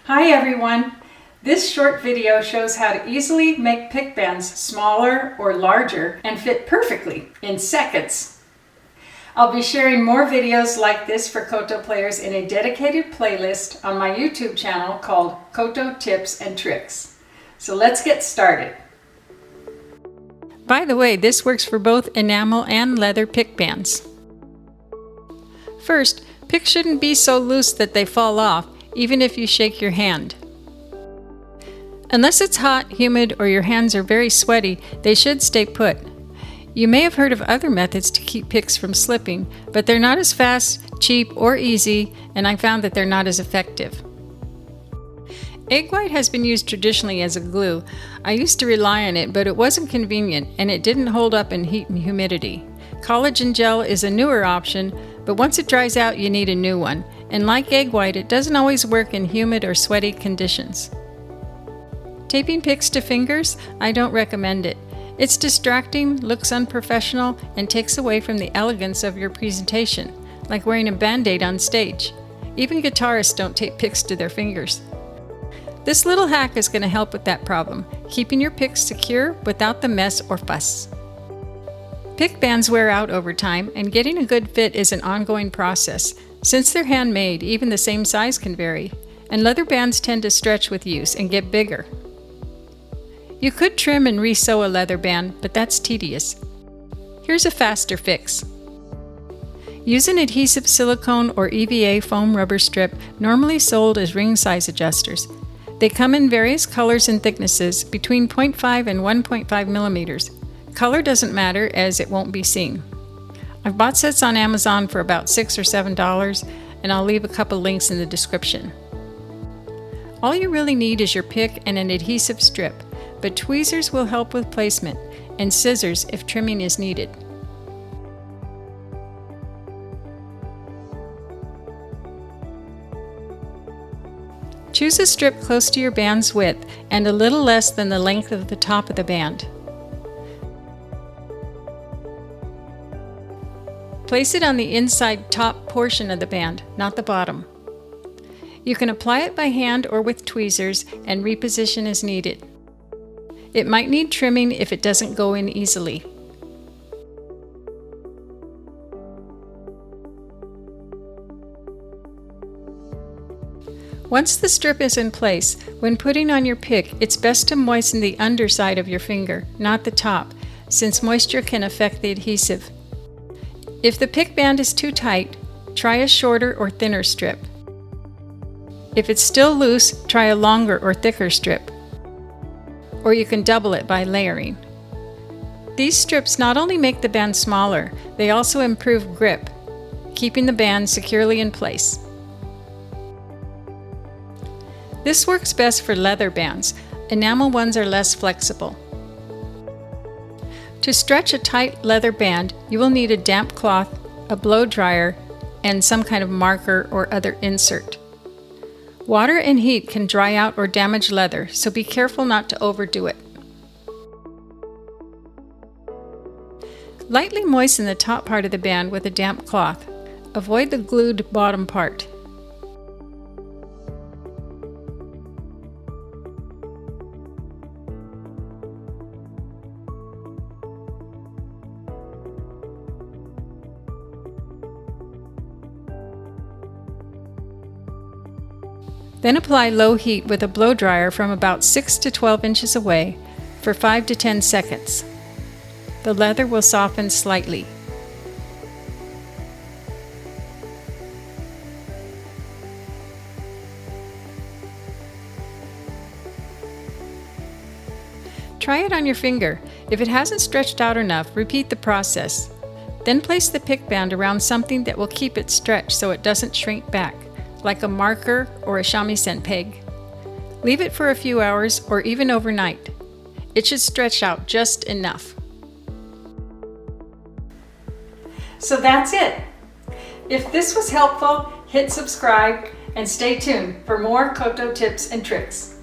Hi everyone! This short video shows how to easily make pick bands smaller or larger and fit perfectly in seconds. I'll be sharing more videos like this for Koto players in a dedicated playlist on my YouTube channel called Koto Tips and Tricks. So let's get started. By the way, this works for both enamel and leather pick bands. First, picks shouldn't be so loose that they fall off, even if you shake your hand. Unless it's hot, humid, or your hands are very sweaty, they should stay put. You may have heard of other methods to keep picks from slipping, but they're not as fast, cheap, or easy, and I found that they're not as effective. Egg white has been used traditionally as a glue. I used to rely on it, but it wasn't convenient, and it didn't hold up in heat and humidity. Collagen gel is a newer option, but once it dries out, you need a new one. And like egg white, it doesn't always work in humid or sweaty conditions. Taping picks to fingers? I don't recommend it. It's distracting, looks unprofessional, and takes away from the elegance of your presentation, like wearing a band-aid on stage. Even guitarists don't tape picks to their fingers. This little hack is going to help with that problem, keeping your picks secure without the mess or fuss. Pick bands wear out over time, and getting a good fit is an ongoing process. Since they're handmade, even the same size can vary, and leather bands tend to stretch with use and get bigger. You could trim and re-sew a leather band, but that's tedious. Here's a faster fix. Use an adhesive silicone or EVA foam rubber strip normally sold as ring size adjusters. They come in various colors and thicknesses between 0.5 and 1.5 millimeters. Color doesn't matter as it won't be seen. I've bought sets on Amazon for about $6 or $7, and I'll leave a couple links in the description. All you really need is your pick and an adhesive strip, but tweezers will help with placement, and scissors if trimming is needed. Choose a strip close to your band's width and a little less than the length of the top of the band. Place it on the inside top portion of the band, not the bottom. You can apply it by hand or with tweezers and reposition as needed. It might need trimming if it doesn't go in easily. Once the strip is in place, when putting on your pick, it's best to moisten the underside of your finger, not the top, since moisture can affect the adhesive. If the pick band is too tight, try a shorter or thinner strip. If it's still loose, try a longer or thicker strip. Or you can double it by layering. These strips not only make the band smaller, they also improve grip, keeping the band securely in place. This works best for leather bands. Enamel ones are less flexible. To stretch a tight leather band, you will need a damp cloth, a blow dryer, and some kind of marker or other insert. Water and heat can dry out or damage leather, so be careful not to overdo it. Lightly moisten the top part of the band with a damp cloth. Avoid the glued bottom part. Then apply low heat with a blow dryer from about 6 to 12 inches away for 5 to 10 seconds. The leather will soften slightly. Try it on your finger. If it hasn't stretched out enough, repeat the process. Then place the pick band around something that will keep it stretched so it doesn't shrink back, like a marker or a shamisen peg. Leave it for a few hours or even overnight. It should stretch out just enough. So that's it. If this was helpful, hit subscribe and stay tuned for more Koto tips and tricks.